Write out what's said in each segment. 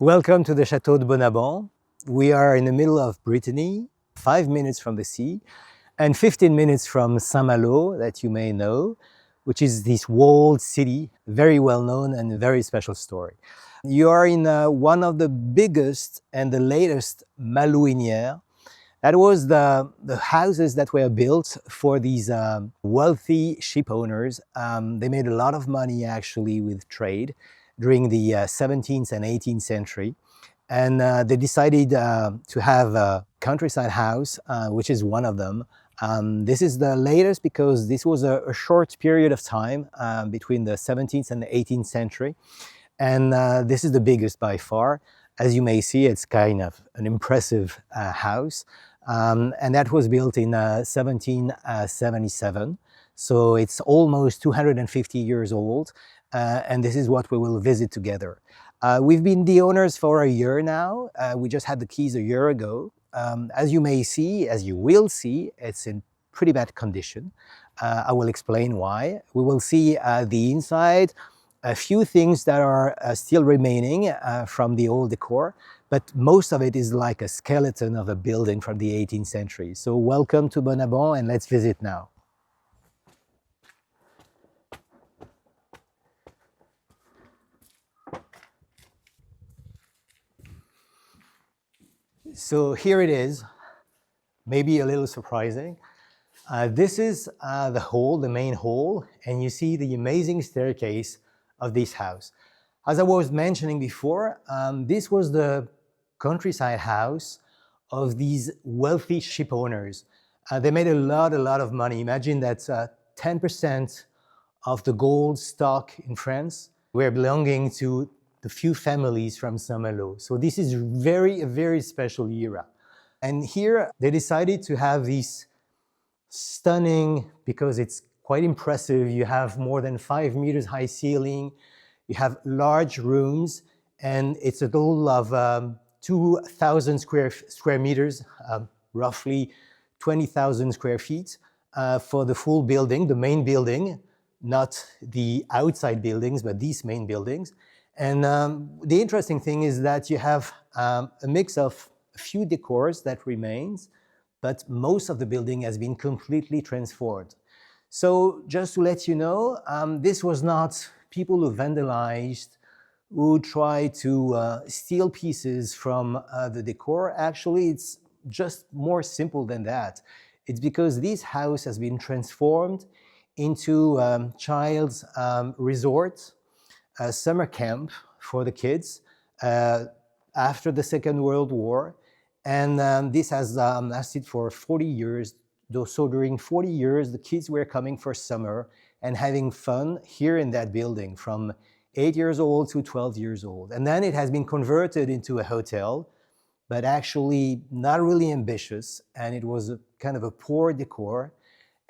Welcome to the Château de Bonaban. We are in the middle of Brittany, 5 minutes from the sea, and 15 minutes from Saint-Malo, that you may know, which is this walled city, very well known and a very special story. You are in one of the biggest and the latest malouinières. That was the houses that were built for these wealthy ship owners. They made a lot of money actually with trade during the 17th and 18th century. And they decided to have a countryside house, which is one of them. This is the latest because this was a short period of time between the 17th and the 18th century. And this is the biggest by far. As you may see, it's kind of an impressive house. And that was built in 1777. So it's almost 250 years old. And this is what we will visit together. We've been the owners for a year now. We just had the keys a year ago. As you may see, as you will see, it's in pretty bad condition. I will explain why. We will see the inside, a few things that are still remaining from the old decor, but most of it is like a skeleton of a building from the 18th century. So welcome to Bonaban and let's visit now. So here it is, maybe a little surprising. This is the hall, the main hall, and you see the amazing staircase of this house. As I was mentioning before, this was the countryside house of these wealthy ship owners. They made a lot of money. Imagine that 10% of the gold stock in France were belonging to the few families from Saint-Malo. So this is a very special era. And here they decided to have this stunning, because it's quite impressive, you have more than 5 meters high ceiling, you have large rooms, and it's a total of 2,000 square meters, roughly 20,000 square feet for the full building, the main building, not the outside buildings, but these main buildings. And the interesting thing is that you have a mix of a few decors that remains, but most of the building has been completely transformed. So just to let you know, this was not people who vandalized, who tried to steal pieces from the decor. Actually, it's just more simple than that. It's because this house has been transformed into a child's resort, a summer camp for the kids after the Second World War. And this has lasted for 40 years. So during 40 years, the kids were coming for summer and having fun here in that building from 8 years old to 12 years old. And then it has been converted into a hotel, but actually not really ambitious. And it was kind of a poor decor.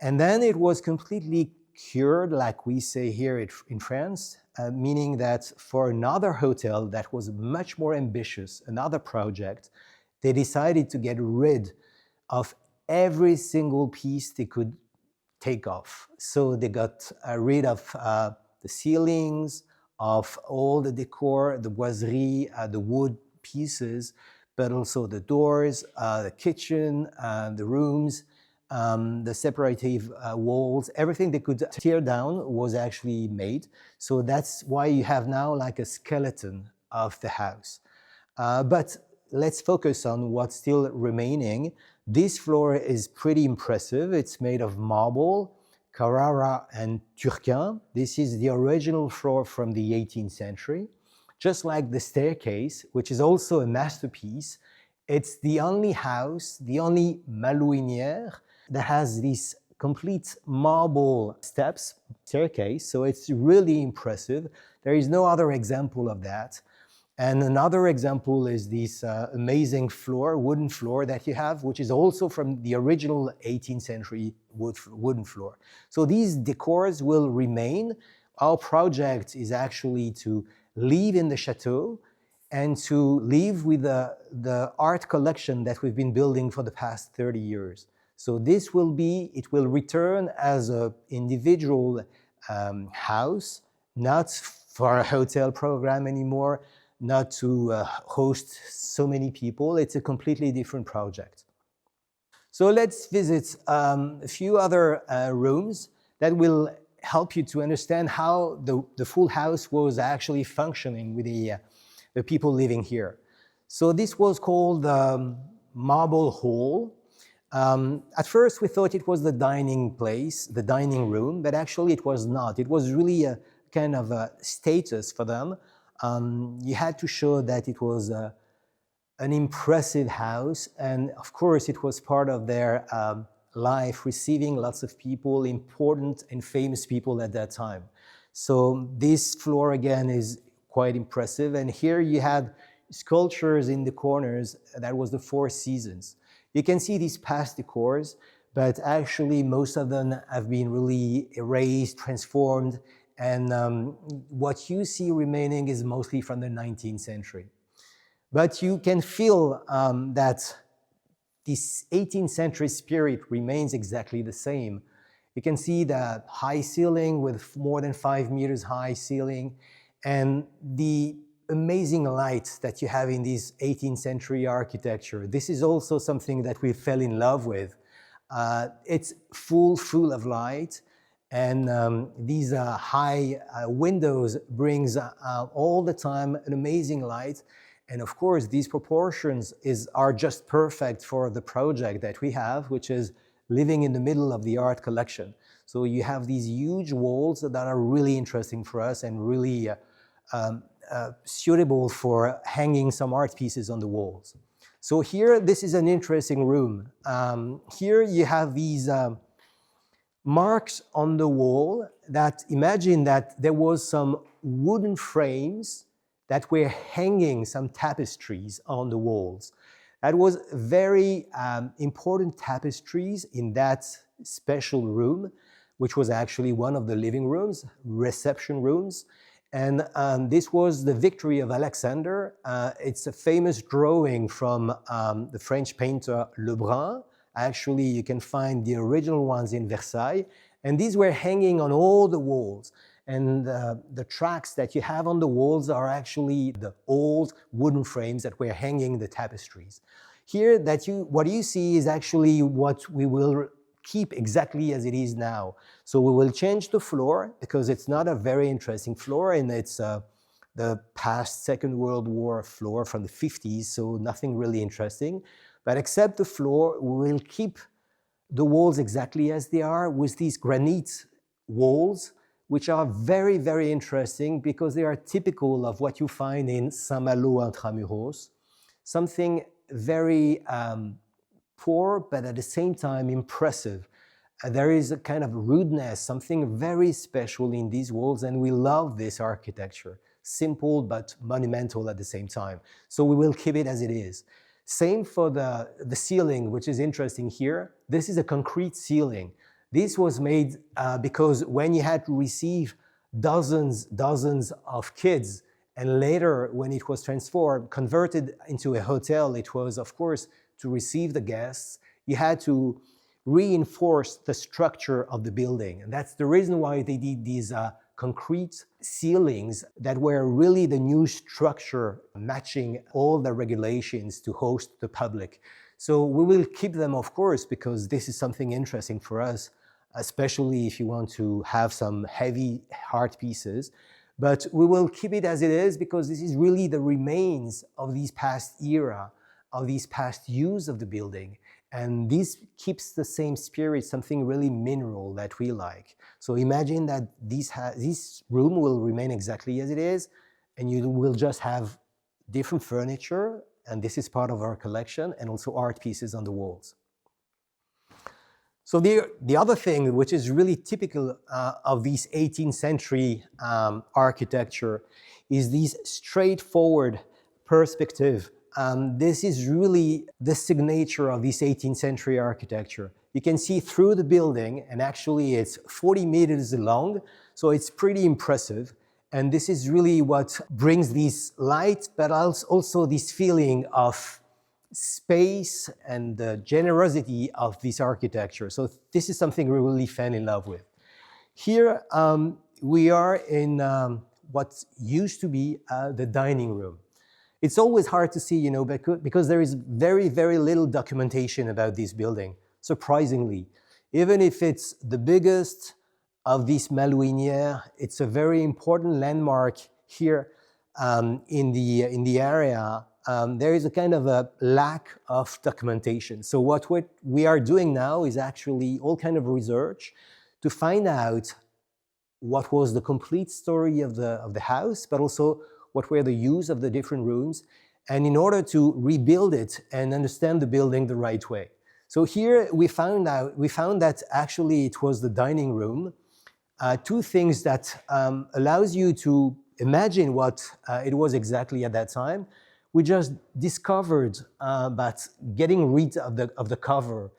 And then it was completely cured, like we say here in France, meaning that for another hotel that was much more ambitious, another project, they decided to get rid of every single piece they could take off. So they got rid of the ceilings, of all the decor, the boiserie, the wood pieces, but also the doors, the kitchen, the rooms, the separative walls, everything they could tear down was actually made. So that's why you have now like a skeleton of the house. But let's focus on what's still remaining. This floor is pretty impressive. It's made of marble, Carrara and Turquin. This is the original floor from the 18th century. Just like the staircase, which is also a masterpiece, it's the only house, the only malouinière that has these complete marble steps, staircase. So it's really impressive. There is no other example of that. And another example is this amazing floor, wooden floor that you have, which is also from the original 18th century wooden floor. So these decors will remain. Our project is actually to live in the chateau and to live with the art collection that we've been building for the past 30 years. So this will be, it will return as an individual house, not for a hotel program anymore, not to host so many people. It's a completely different project. So let's visit a few other rooms that will help you to understand how the full house was actually functioning with the people living here. So this was called Marble Hall. At first we thought it was the dining place, the dining room, but actually it was not. It was really a kind of a status for them. You had to show that it was an impressive house, and of course it was part of their life, receiving lots of people, important and famous people at that time. So this floor again is quite impressive, and here you had sculptures in the corners. That was the Four Seasons. You can see these past decors, but actually most of them have been really erased, transformed, and what you see remaining is mostly from the 19th century. But you can feel that this 18th century spirit remains exactly the same. You can see the high ceiling with more than 5 meters high ceiling, and the amazing light that you have in this 18th century architecture. This is also something that we fell in love with. It's full of light, and these high windows brings all the time an amazing light. And of course, these proportions are just perfect for the project that we have, which is living in the middle of the art collection. So you have these huge walls that are really interesting for us and really suitable for hanging some art pieces on the walls. So here, this is an interesting room. Here you have these marks on the wall that imagine that there was some wooden frames that were hanging some tapestries on the walls. That was very important tapestries in that special room, which was actually one of the living rooms, reception rooms. And this was the Victory of Alexander. It's a famous drawing from the French painter Lebrun. Actually, you can find the original ones in Versailles. And these were hanging on all the walls. And the tracks that you have on the walls are actually the old wooden frames that were hanging the tapestries. Here, what you see is actually what we will keep exactly as it is now. So we will change the floor because it's not a very interesting floor, and it's the past Second World War floor from the 50s, so nothing really interesting. But except the floor, we will keep the walls exactly as they are with these granite walls, which are very interesting because they are typical of what you find in Saint-Malo intramuros. Something very poor, but at the same time impressive. There is a kind of rudeness, something very special in these walls, and we love this architecture. Simple, but monumental at the same time. So we will keep it as it is. Same for the ceiling, which is interesting here. This is a concrete ceiling. This was made because when you had to receive dozens of kids, and later when it was transformed, converted into a hotel, it was, of course, to receive the guests, you had to reinforce the structure of the building. And that's the reason why they did these concrete ceilings that were really the new structure matching all the regulations to host the public. So we will keep them, of course, because this is something interesting for us, especially if you want to have some heavy art pieces. But we will keep it as it is because this is really the remains of these past era, of these past use of the building. And this keeps the same spirit, something really mineral that we like. So imagine that this room will remain exactly as it is, and you will just have different furniture, and this is part of our collection, and also art pieces on the walls. So the other thing which is really typical of this 18th century architecture is this straightforward perspective. This is really the signature of this 18th century architecture. You can see through the building, and actually it's 40 meters long, so it's pretty impressive. And this is really what brings this light, but also this feeling of space and the generosity of this architecture. So this is something we really fell in love with. Here we are in what used to be the dining room. It's always hard to see, you know, because there is very, very little documentation about this building, surprisingly. Even if it's the biggest of these Malouinières, it's a very important landmark here in the area. There is a kind of a lack of documentation. So what we are doing now is actually all kind of research to find out what was the complete story of the house, but also what were the use of the different rooms, and in order to rebuild it and understand the building the right way. So here we found that actually it was the dining room. Two things that allows you to imagine what it was exactly at that time. We just discovered that getting rid of the cover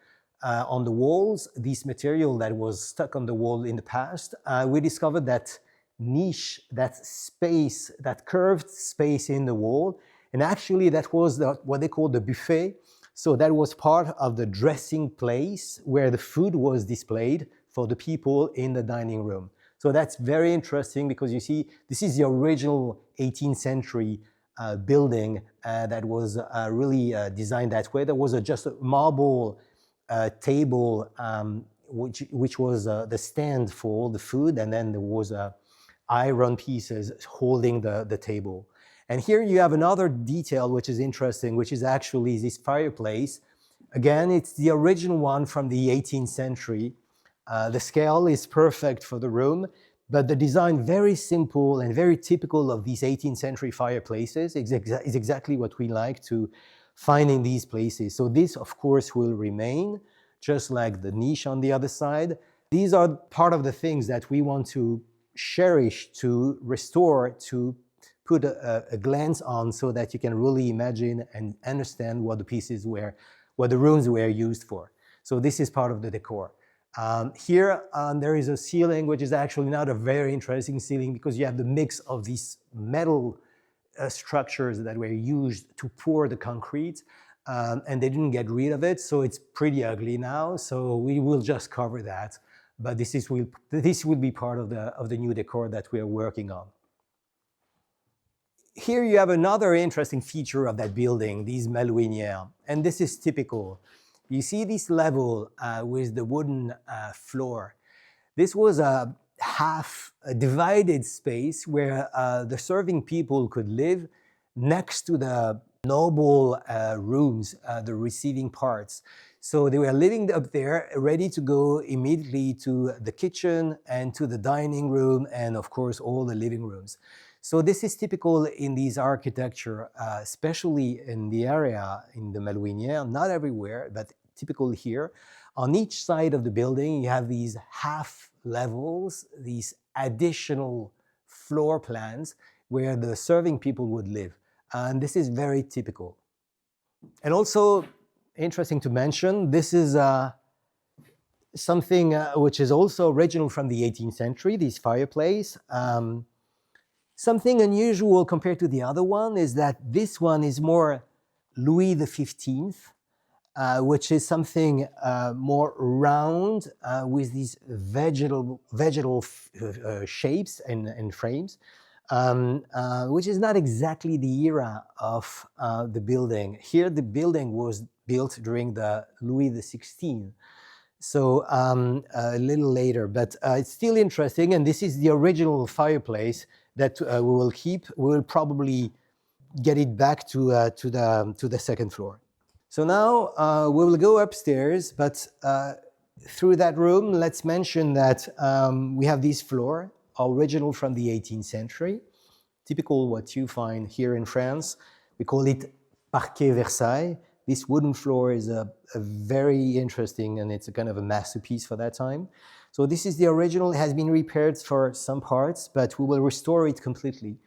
on the walls, this material that was stuck on the wall in the past, we discovered that niche, that space, that curved space in the wall, and actually that was what they call the buffet. So that was part of the dressing place where the food was displayed for the people in the dining room. So that's very interesting because you see, this is the original 18th century building that was really designed that way. There was just a marble table, which was the stand for all the food, and then there was iron pieces holding the table. And here you have another detail which is interesting, which is actually this fireplace. Again, it's the original one from the 18th century. The scale is perfect for the room, but the design very simple and very typical of these 18th century fireplaces is exactly what we like to find in these places. So this, of course, will remain, just like the niche on the other side. These are part of the things that we want to cherish, to restore, to put a glance on so that you can really imagine and understand what the pieces were, what the rooms were used for. So this is part of the decor. Here there is a ceiling, which is actually not a very interesting ceiling because you have the mix of these metal structures that were used to pour the concrete, and they didn't get rid of it, so it's pretty ugly now. So we will just cover that. But this will be part of the new decor that we are working on. Here you have another interesting feature of that building, these Malouinières, and this is typical. You see this level with the wooden floor. This was a divided space where the serving people could live next to the noble rooms, the receiving parts. So they were living up there, ready to go immediately to the kitchen and to the dining room and, of course, all the living rooms. So this is typical in these architecture, especially in the area in the Malouinières, not everywhere, but typical here. On each side of the building, you have these half levels, these additional floor plans where the serving people would live. And this is very typical. And also, interesting to mention, this is something which is also original from the 18th century, this fireplace. Something unusual compared to the other one is that this one is more Louis XV, which is something more round with these vegetal shapes and frames, which is not exactly the era of the building. Here the building was built during the Louis XVI, so a little later, but it's still interesting, and this is the original fireplace that we will keep. We will probably get it back to the second floor. So now we will go upstairs, but through that room, let's mention that we have this floor, original from the 18th century, typical what you find here in France. We call it Parquet Versailles. This wooden floor is a very interesting, and it's a kind of a masterpiece for that time. So this is the original. It has been repaired for some parts, but we will restore it completely.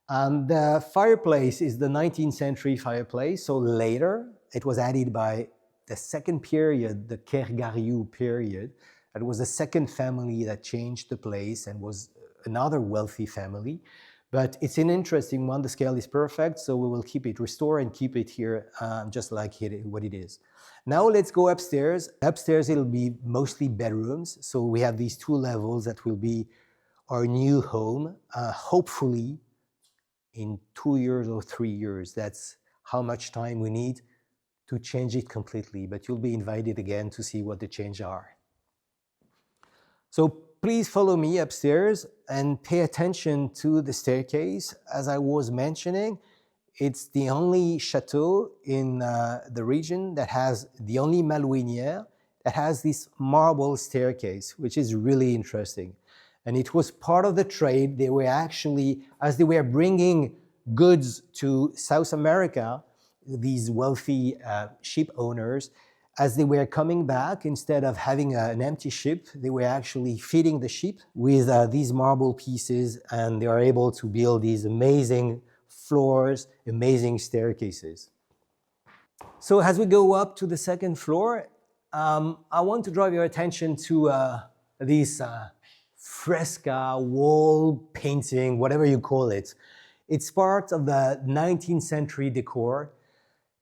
The fireplace is the 19th century fireplace, so later it was added by the second period, the Kergariou period. It was the second family that changed the place and was another wealthy family. But it's an interesting one. The scale is perfect, so we will keep it, restore and keep it here just like what it is. Now let's go upstairs. Upstairs it'll be mostly bedrooms. So we have these two levels that will be our new home, hopefully in 2 years or 3 years. That's how much time we need to change it completely, but you'll be invited again to see what the changes are. So please follow me upstairs and pay attention to the staircase. As I was mentioning, it's the only chateau in the region that has, the only Malouinière that has this marble staircase, which is really interesting. And it was part of the trade. They were actually, as they were bringing goods to South America, these wealthy ship owners, as they were coming back, instead of having an empty ship, they were actually feeding the ship with these marble pieces, and they are able to build these amazing floors, amazing staircases. So as we go up to the second floor, I want to draw your attention to this fresca, wall painting, whatever you call it. It's part of the 19th century decor.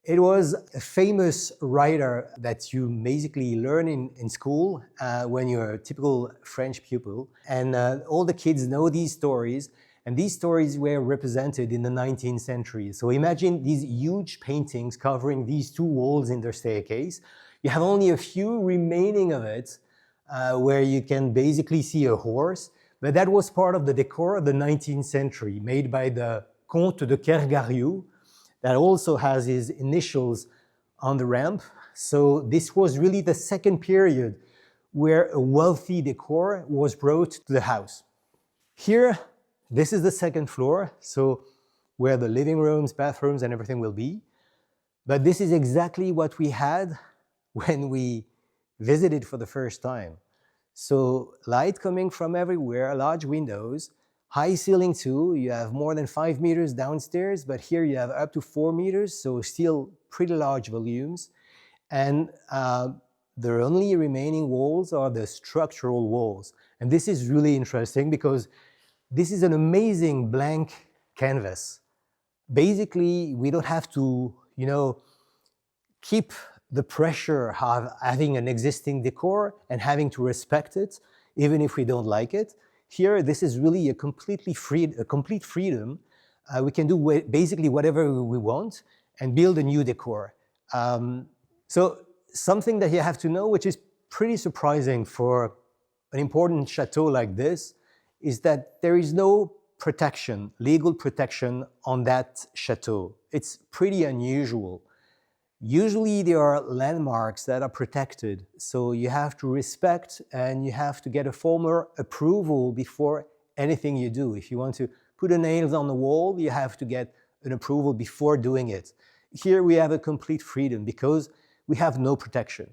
It was a famous writer that you basically learn in school when you're a typical French pupil. And all the kids know these stories. And these stories were represented in the 19th century. So imagine these huge paintings covering these two walls in the staircase. You have only a few remaining of it where you can basically see a horse. But that was part of the decor of the 19th century, made by the Comte de Kergariou, that also has his initials on the ramp. So this was really the second period where a wealthy decor was brought to the house. Here, this is the second floor, so where the living rooms, bathrooms, and everything will be. But this is exactly what we had when we visited for the first time. So light coming from everywhere, large windows, high ceiling too. You have more than 5 meters downstairs, but here you have up to 4 meters, so still pretty large volumes. And the only remaining walls are the structural walls. And this is really interesting because this is an amazing blank canvas. Basically, we don't have to, keep the pressure of having an existing decor and having to respect it, even if we don't like it. Here, this is really a complete freedom. We can do basically whatever we want and build a new decor. So something that you have to know, which is pretty surprising for an important chateau like this, is that there is no protection, legal protection on that chateau. It's pretty unusual. Usually there are landmarks that are protected, so you have to respect and you have to get a formal approval before anything you do. If you want to put a nail on the wall, you have to get an approval before doing it. Here we have a complete freedom because we have no protection.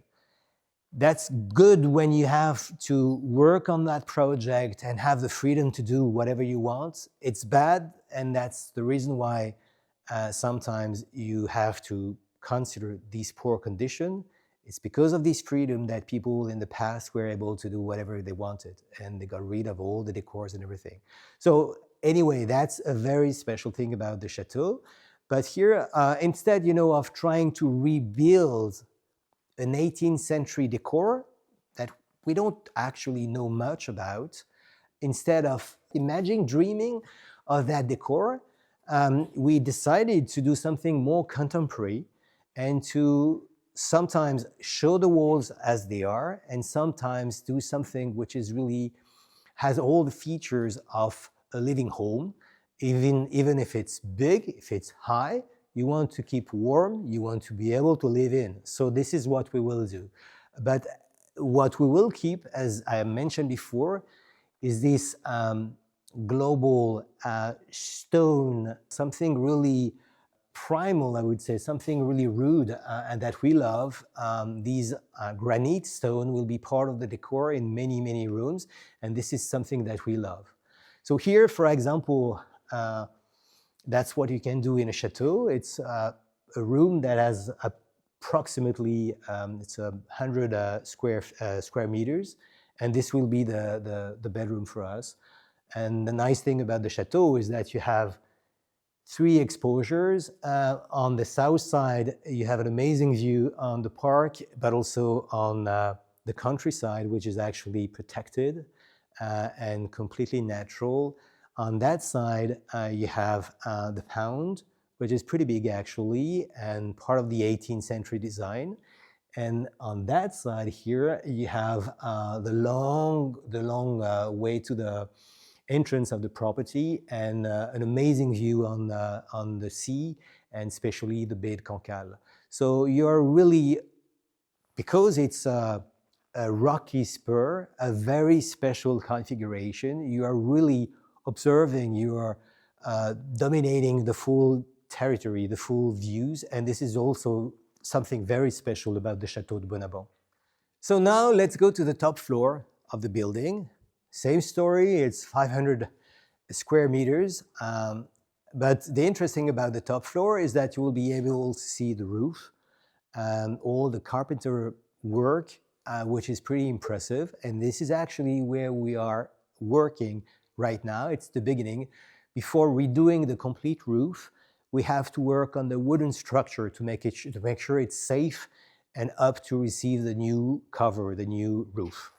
That's good when you have to work on that project and have the freedom to do whatever you want. It's bad, and that's the reason why sometimes you have to consider these poor conditions. It's because of this freedom that people in the past were able to do whatever they wanted, and they got rid of all the decors and everything. So anyway, that's a very special thing about the chateau. But here, instead, of trying to rebuild an 18th century decor that we don't actually know much about, instead of dreaming of that decor, we decided to do something more contemporary and to sometimes show the walls as they are and sometimes do something which is really has all the features of a living home, even if it's big, if it's high. You want to keep warm, you want to be able to live in. So this is what we will do. But what we will keep, as I mentioned before, is this global stone, something really primal, I would say, something really rude and that we love. These granite stone will be part of the decor in many, many rooms, and this is something that we love. So here, for example, that's what you can do in a chateau. It's a room that has approximately it's 100 square meters, and this will be the bedroom for us. And the nice thing about the chateau is that you have 3 exposures. On the south side, you have an amazing view on the park, but also on the countryside, which is actually protected and completely natural. On that side, you have the pound, which is pretty big actually, and part of the 18th century design. And on that side here, you have the long way to the entrance of the property and an amazing view on the sea and especially the Baie de Cancale. So you're really, because it's a rocky spur, a very special configuration, you are really observing, you are dominating the full territory, the full views, and this is also something very special about the Château de Bonaban. So now let's go to the top floor of the building. Same story, it's 500 square meters. But the interesting about the top floor is that you will be able to see the roof, all the carpenter work, which is pretty impressive. And this is actually where we are working right now. It's the beginning. Before redoing the complete roof, we have to work on the wooden structure to make sure it's safe and up to receive the new cover, the new roof.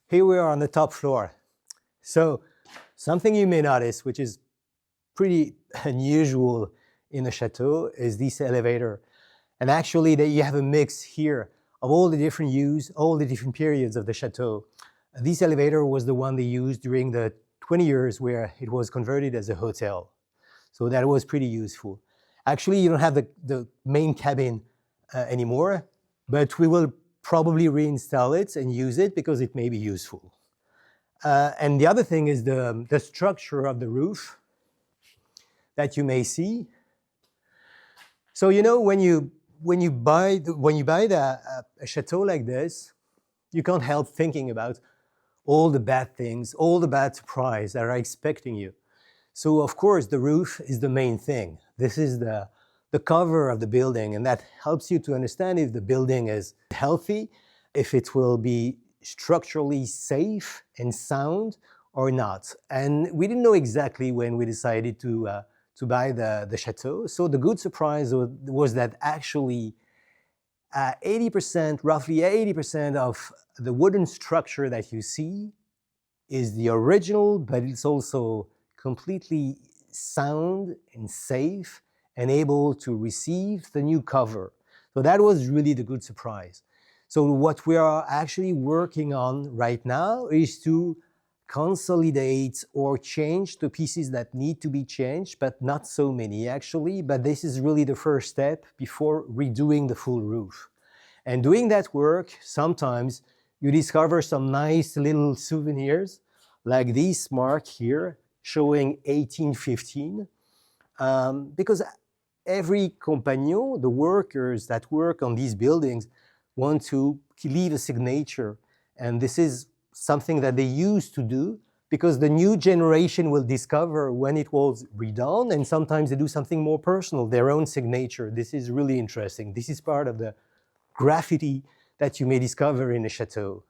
Here we are on the top floor. So something you may notice, which is pretty unusual in a chateau, is this elevator. And actually you have a mix here of all the different use, all the different periods of the chateau. This elevator was the one they used during the 20 years where it was converted as a hotel. So that was pretty useful. Actually, you don't have the main cabin anymore, but we will probably reinstall it and use it because it may be useful. And the other thing is the structure of the roof that you may see. So you know, when you buy a chateau like this, you can't help thinking about all the bad things, all the bad surprises that are expecting you. So of course the roof is the main thing. This is the cover of the building, and that helps you to understand if the building is healthy, if it will be structurally safe and sound or not. And we didn't know exactly when we decided to buy the chateau. So the good surprise was that actually 80%, roughly 80% of the wooden structure that you see is the original, but it's also completely sound and safe and able to receive the new cover. So that was really the good surprise. So what we are actually working on right now is to consolidate or change the pieces that need to be changed, but not so many actually, but this is really the first step before redoing the full roof. And doing that work, sometimes you discover some nice little souvenirs, like this mark here, showing 1815, because every compagnon, the workers that work on these buildings, want to leave a signature. And this is something that they used to do because the new generation will discover when it was redone, and sometimes they do something more personal, their own signature. This is really interesting. This is part of the graffiti that you may discover in a chateau.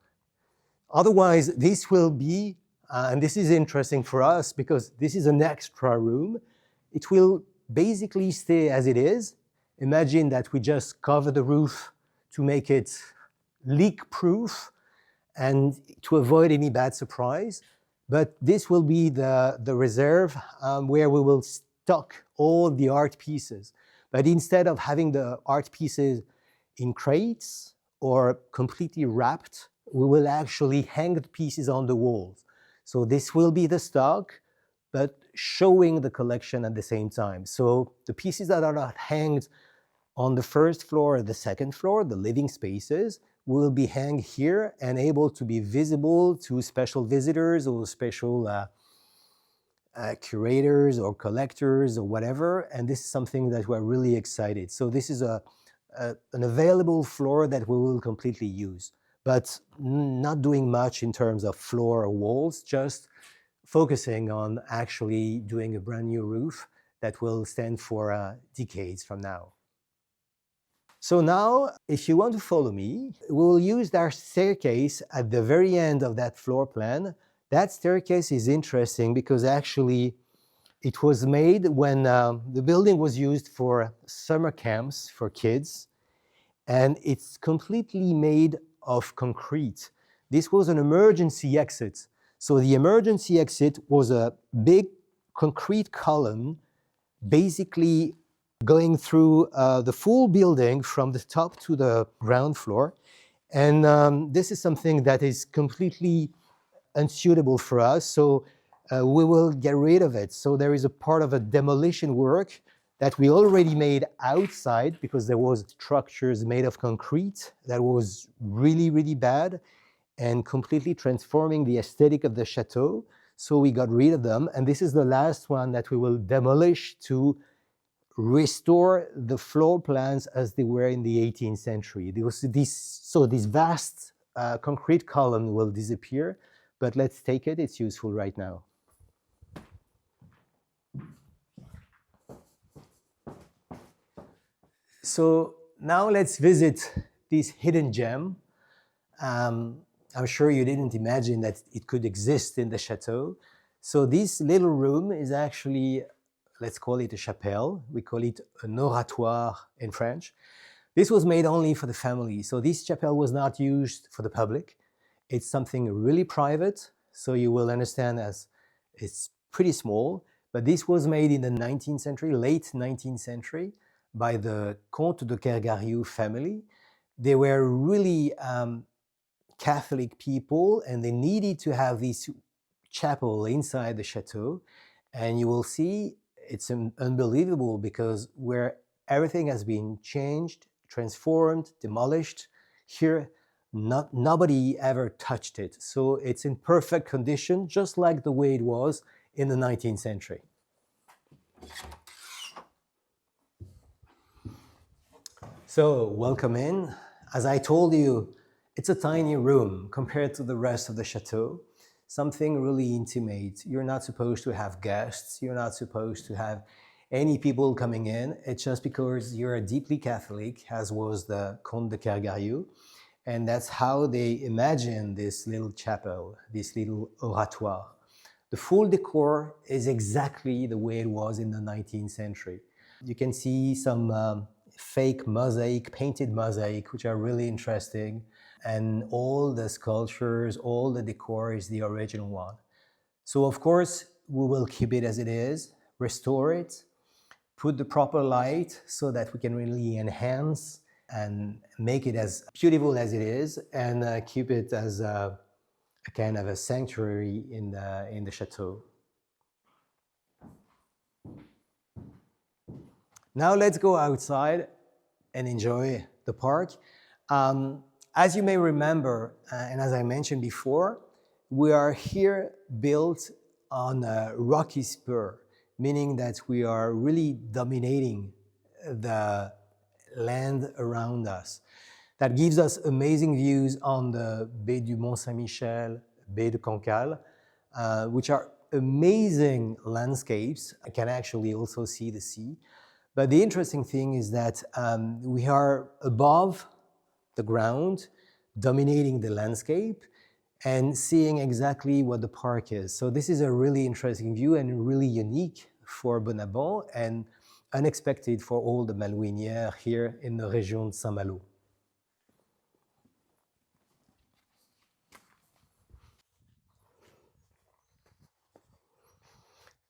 Otherwise, this will be, and this is interesting for us because this is an extra room, it will basically stay as it is. Imagine that we just cover the roof to make it leak-proof and to avoid any bad surprise. But this will be the reserve where we will stock all the art pieces. But instead of having the art pieces in crates or completely wrapped, we will actually hang the pieces on the walls. So this will be the stock, but showing the collection at the same time. So the pieces that are not hanged on the first floor or the second floor, the living spaces, will be hanged here and able to be visible to special visitors or special curators or collectors or whatever. And this is something that we're really excited. So this is an available floor that we will completely use, but not doing much in terms of floor or walls, just focusing on actually doing a brand new roof that will stand for decades from now. So now, if you want to follow me, we'll use our staircase at the very end of that floor plan. That staircase is interesting because actually it was made when the building was used for summer camps for kids. and it's completely made of concrete. This was an emergency exit. So the emergency exit was a big concrete column, basically going through the full building from the top to the ground floor. And this is something that is completely unsuitable for us. So we will get rid of it. So there is a part of a demolition work that we already made outside, because there was structures made of concrete that was really, really bad and completely transforming the aesthetic of the chateau. So we got rid of them. And this is the last one that we will demolish to restore the floor plans as they were in the 18th century. So this vast concrete column will disappear, but let's take it, it's useful right now. So now let's visit this hidden gem. I'm sure you didn't imagine that it could exist in the chateau. So this little room is actually, let's call it a chapelle. We call it an oratoire in French. This was made only for the family. So this chapelle was not used for the public. It's something really private. So you will understand as it's pretty small, but this was made in the 19th century, late 19th century, by the Comte de Kergariou family. They were really Catholic people, and they needed to have this chapel inside the chateau. And you will see it's unbelievable, because where everything has been changed, transformed, demolished, here nobody ever touched it. So it's in perfect condition, just like the way it was in the 19th century. So welcome in. As I told you, it's a tiny room compared to the rest of the chateau, something really intimate. You're not supposed to have guests. You're not supposed to have any people coming in. It's just because you're deeply Catholic, as was the Comte de Kergariou. And that's how they imagined this little chapel, this little oratoire. The full decor is exactly the way it was in the 19th century. You can see some fake mosaic, painted mosaic, which are really interesting. And all the sculptures, all the decor is the original one. So of course, we will keep it as it is, restore it, put the proper light so that we can really enhance and make it as beautiful as it is, and keep it as a kind of a sanctuary in the chateau. Now let's go outside and enjoy the park. As you may remember, and as I mentioned before, we are here built on a rocky spur, meaning that we are really dominating the land around us. That gives us amazing views on the Baie du Mont-Saint-Michel, Baie de Cancale, which are amazing landscapes. I can actually also see the sea. But the interesting thing is that we are above the ground, dominating the landscape and seeing exactly what the park is. So this is a really interesting view and really unique for Bonaban and unexpected for all the Malouinières here in the region de Saint-Malo.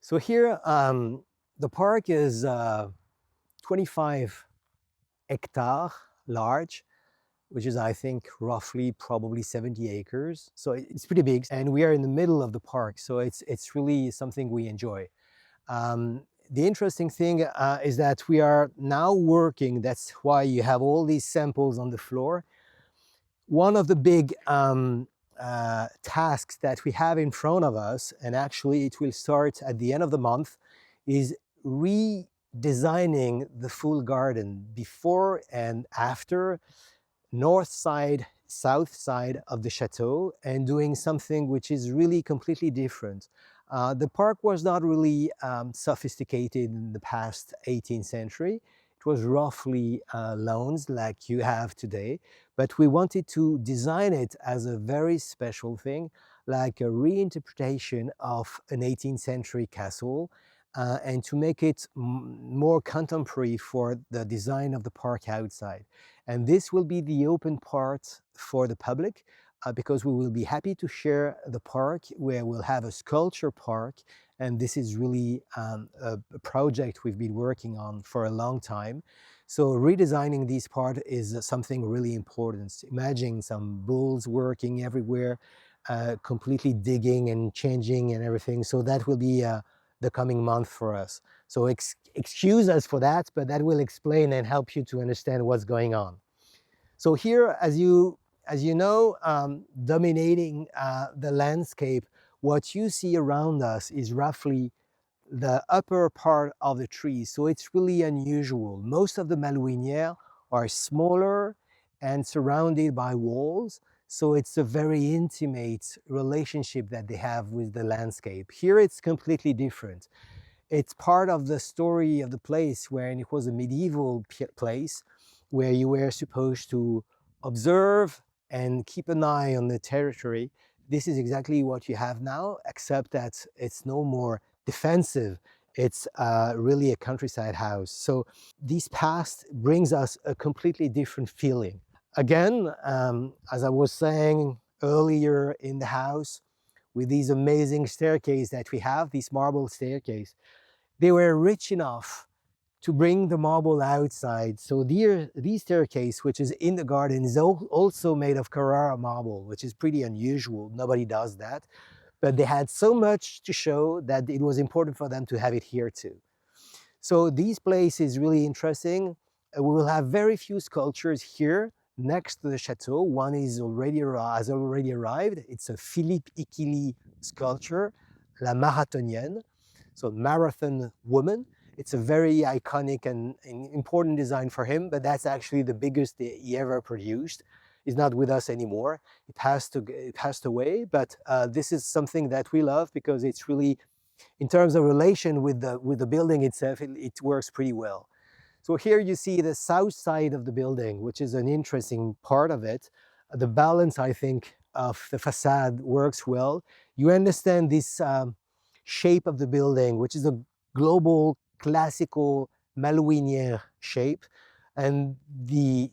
So here, the park is 25 hectares large, which is, I think, roughly probably 70 acres. So it's pretty big. And we are in the middle of the park. So it's really something we enjoy. The interesting thing is that we are now working. That's why you have all these samples on the floor. One of the big tasks that we have in front of us, and actually it will start at the end of the month, is redesigning the full garden before and after, north side, south side of the chateau, and doing something which is really completely different. The park was not really sophisticated in the past 18th century. It was roughly lawns like you have today, but we wanted to design it as a very special thing, like a reinterpretation of an 18th century castle, and to make it more contemporary for the design of the park outside. And this will be the open part for the public because we will be happy to share the park where we'll have a sculpture park. And this is really a project we've been working on for a long time. So redesigning this part is something really important. Imagine some bulls working everywhere, completely digging and changing and everything. So that will be the coming month for us. So excuse us for that, but that will explain and help you to understand what's going on. So here, as you know, dominating the landscape, what you see around us is roughly the upper part of the trees. So it's really unusual. Most of the malouinières are smaller and surrounded by walls. So it's a very intimate relationship that they have with the landscape. Here it's completely different. It's part of the story of the place where it was a medieval place where you were supposed to observe and keep an eye on the territory. This is exactly what you have now, except that it's no more defensive. It's really a countryside house. So this past brings us a completely different feeling. Again, as I was saying earlier in the house, with these amazing staircase that we have, this marble staircase, they were rich enough to bring the marble outside. So this staircase, which is in the garden, is also made of Carrara marble, which is pretty unusual. Nobody does that. But they had so much to show that it was important for them to have it here too. So this place is really interesting. We will have very few sculptures here next to the chateau. One has already arrived. It's a Philippe Ikili sculpture, La Marathonienne, so marathon woman. It's a very iconic and important design for him, but that's actually the biggest he ever produced. He's not with us anymore. It passed away, but this is something that we love because it's really, in terms of relation with the building itself, it works pretty well. So here you see the south side of the building, which is an interesting part of it. The balance, I think, of the facade works well. You understand this shape of the building, which is a global classical malouinière shape, and the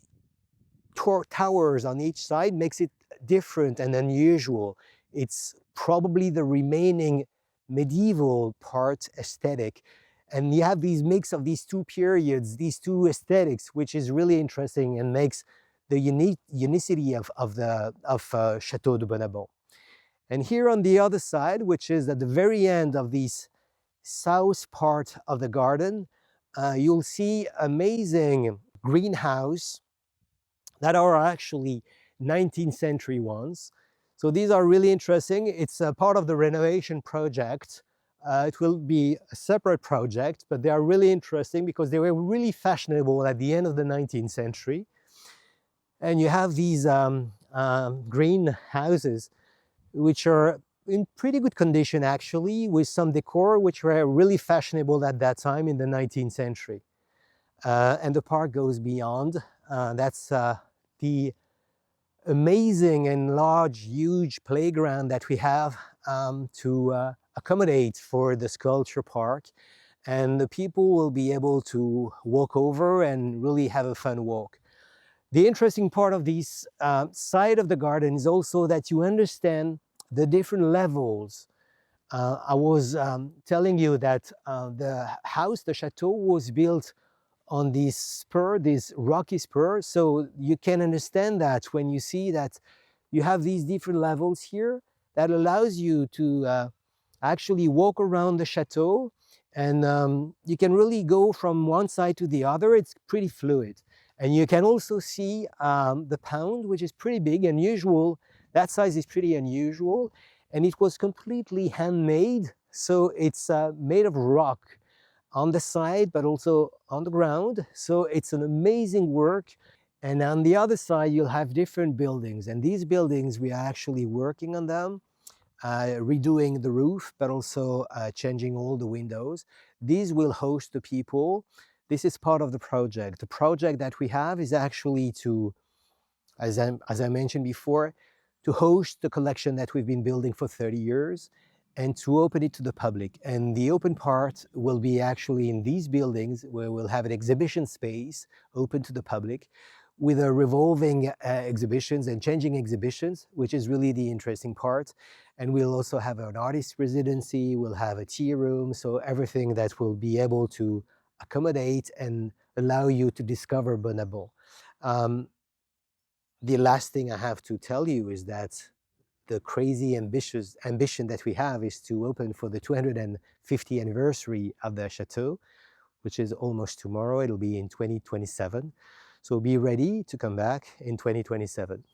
towers on each side makes it different and unusual. It's probably the remaining medieval part aesthetic, and you have these mix of these two periods, these two aesthetics, which is really interesting and makes the unicity of Château de Bonaban. And here on the other side, which is at the very end of this south part of the garden, you'll see amazing greenhouse that are actually 19th century ones. So these are really interesting. It's a part of the renovation project. It will be a separate project, but they are really interesting because they were really fashionable at the end of the 19th century. And you have these green houses, which are in pretty good condition actually, with some decor which were really fashionable at that time in the 19th century. And the park goes beyond. That's the amazing and large, huge playground that we have to accommodate for the sculpture park. And the people will be able to walk over and really have a fun walk. The interesting part of this side of the garden is also that you understand the different levels. I was telling you that the house, the chateau, was built on this spur, this rocky spur. So you can understand that when you see that you have these different levels here, that allows you to actually walk around the chateau, and you can really go from one side to the other. It's pretty fluid. And you can also see the pound, which is pretty big, unusual. That size is pretty unusual. And it was completely handmade. So it's made of rock on the side, but also on the ground. So it's an amazing work. And on the other side, you'll have different buildings. And these buildings, we are actually working on them, redoing the roof, but also changing all the windows. These will host the people. This is part of the project. The project that we have is actually to, as I mentioned before, to host the collection that we've been building for 30 years and to open it to the public. And the open part will be actually in these buildings where we'll have an exhibition space open to the public with a revolving exhibitions and changing exhibitions, which is really the interesting part. And we'll also have an artist residency, we'll have a tea room, so everything that will be able to accommodate and allow you to discover Bonaban. The last thing I have to tell you is that the crazy ambition that we have is to open for the 250th anniversary of the Chateau, which is almost tomorrow. It'll be in 2027. So be ready to come back in 2027.